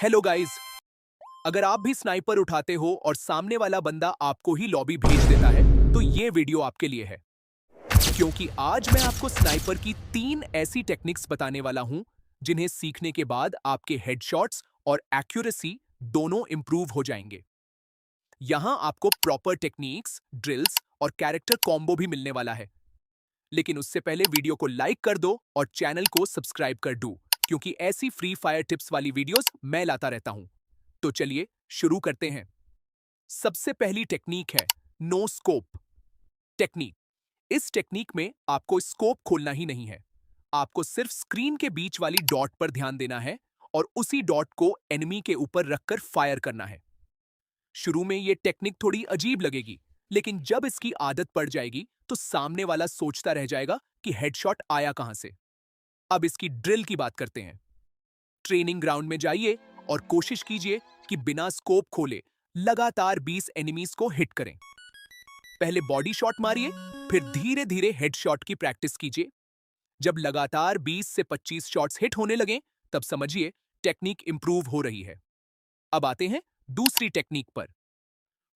Hello guys. अगर आप भी स्नाइपर उठाते हो और सामने वाला बंदा आपको ही लॉबी भेज देता है तो ये वीडियो आपके लिए है, क्योंकि आज मैं आपको स्नाइपर की 3 ऐसी टेक्निक्स बताने वाला हूं जिन्हें सीखने के बाद आपके हेडशॉट्स और एक्यूरेसी दोनों इंप्रूव हो जाएंगे। यहां आपको प्रॉपर टेक्निक्स, ड्रिल्स और कैरेक्टर कॉम्बो भी मिलने वाला है। लेकिन उससे पहले वीडियो को लाइक कर दो और चैनल को सब्सक्राइब कर दो, क्योंकि ऐसी फ्री फायर टिप्स वाली वीडियोस मैं लाता रहता हूं। तो चलिए शुरू करते हैं। सबसे पहली टेक्निक है नो स्कोप टेक्निक। इस टेक्निक में आपको स्कोप खोलना ही नहीं है, आपको सिर्फ स्क्रीन के बीच वाली डॉट पर ध्यान देना है और उसी डॉट को एनिमी के ऊपर रखकर फायर करना है। शुरू में यह टेक्निक थोड़ी अजीब लगेगी, लेकिन जब इसकी आदत पड़ जाएगी तो सामने वाला सोचता रह जाएगा कि हेडशॉट आया कहां से। अब इसकी ड्रिल की बात करते हैं। ट्रेनिंग ग्राउंड में जाइए और कोशिश कीजिए कि बिना स्कोप खोले लगातार 20 एनिमीज को हिट करें। पहले बॉडी शॉट मारिए, फिर धीरे धीरे हेडशॉट की प्रैक्टिस कीजिए। जब लगातार 20 से 25 शॉट्स हिट होने लगें, तब समझिए टेक्निक इंप्रूव हो रही है। अब आते हैं दूसरी टेक्निक पर,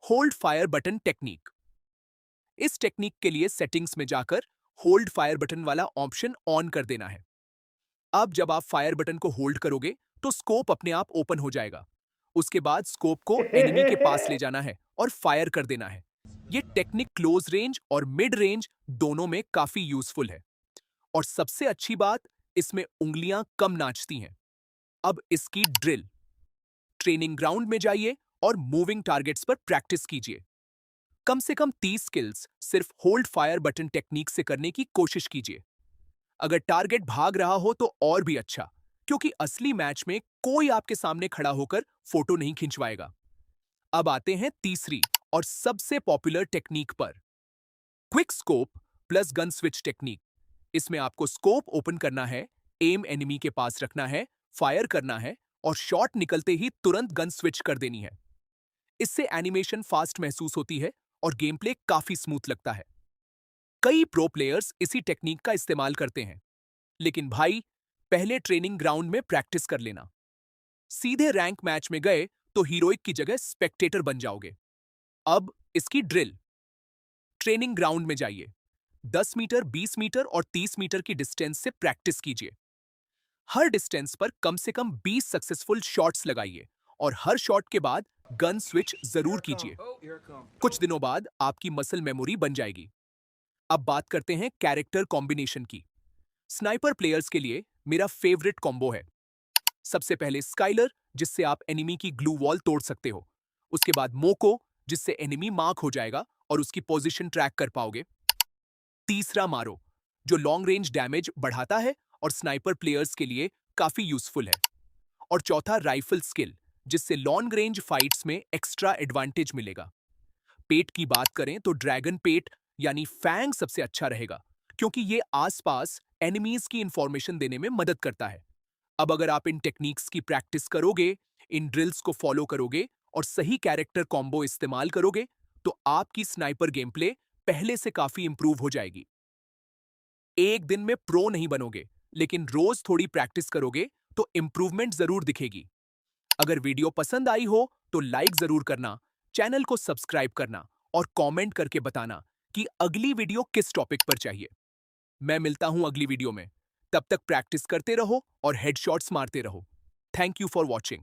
होल्ड फायर बटन टेक्निक। इस टेक्निक के लिए सेटिंग्स में जाकर होल्ड फायर बटन वाला ऑप्शन ऑन कर देना है। अब जब आप फायर बटन को होल्ड करोगे तो स्कोप अपने आप ओपन हो जाएगा। उसके बाद स्कोप को एनिमी के पास ले जाना है और फायर कर देना है। यह टेक्निक क्लोज रेंज और मिड रेंज दोनों में काफी यूजफुल है। और सबसे अच्छी बात, इसमें उंगलियां कम नाचती हैं। अब इसकी ड्रिल। ट्रेनिंग ग्राउंड में जाइए और मूविंग टारगेट्स पर प्रैक्टिस कीजिए। कम से कम 30 स्किल्स सिर्फ होल्ड फायर बटन टेक्निक से करने की कोशिश कीजिए। अगर टारगेट भाग रहा हो तो और भी अच्छा, क्योंकि असली मैच में कोई आपके सामने खड़ा होकर फोटो नहीं खिंचवाएगा। अब आते हैं तीसरी और सबसे पॉपुलर टेक्निक पर, quick scope plus gun switch technique. इसमें आपको स्कोप ओपन करना है, एम एनिमी के पास रखना है, फायर करना है और शॉट निकलते ही तुरंत गन स्विच कर देनी है। इससे एनिमेशन फास्ट महसूस होती है और गेम प्ले काफी स्मूथ लगता है। कई प्रो प्लेयर्स इसी टेक्निक का इस्तेमाल करते हैं। लेकिन भाई, पहले ट्रेनिंग ग्राउंड में प्रैक्टिस कर लेना। सीधे रैंक मैच में गए तो हीरोइक की जगह स्पेक्टेटर बन जाओगे। अब इसकी ड्रिल। ट्रेनिंग ग्राउंड में जाइए, 10 मीटर, 20 मीटर और 30 मीटर की डिस्टेंस से प्रैक्टिस कीजिए। हर डिस्टेंस पर कम से कम 20 सक्सेसफुल शॉट्स लगाइए और हर शॉट के बाद गन स्विच जरूर कीजिए। कुछ दिनों बाद आपकी मसल मेमोरी बन जाएगी। अब बात करते हैं कैरेक्टर कॉम्बिनेशन की। स्नाइपर प्लेयर्स के लिए मेरा फेवरेट कॉम्बो है। सबसे पहले स्काइलर, जिससे आप एनिमी की ग्लू वॉल तोड़ सकते हो। उसके बाद मोको, जिससे एनिमी मार्क हो जाएगा और उसकी पोजीशन ट्रैक कर पाओगे। तीसरा मारो, जो लॉन्ग रेंज डैमेज बढ़ाता है और स्नाइपर प्लेयर्स के लिए काफी यूजफुल है। और चौथा राइफल स्किल, जिससे लॉन्ग रेंज फाइट्स में एक्स्ट्रा एडवांटेज मिलेगा। पेट की बात करें तो ड्रैगन पेट यानी फैंग सबसे अच्छा रहेगा, क्योंकि ये आसपास एनिमीज की इंफॉर्मेशन देने में मदद करता है। अब अगर आप इन टेक्निक्स की प्रैक्टिस करोगे, इन ड्रिल्स को फॉलो करोगे और सही कैरेक्टर कॉम्बो इस्तेमाल करोगे, तो आपकी स्नाइपर गेम प्ले पहले से काफी इंप्रूव हो जाएगी। एक दिन में प्रो नहीं बनोगे, लेकिन रोज थोड़ी प्रैक्टिस करोगे तो इंप्रूवमेंट जरूर दिखेगी। अगर वीडियो पसंद आई हो तो लाइक जरूर करना, चैनल को सब्सक्राइब करना और कमेंट करके बताना कि अगली वीडियो किस टॉपिक पर चाहिए। मैं मिलता हूं अगली वीडियो में। तब तक प्रैक्टिस करते रहो और हेडशॉट्स मारते रहो। Thank you for watching.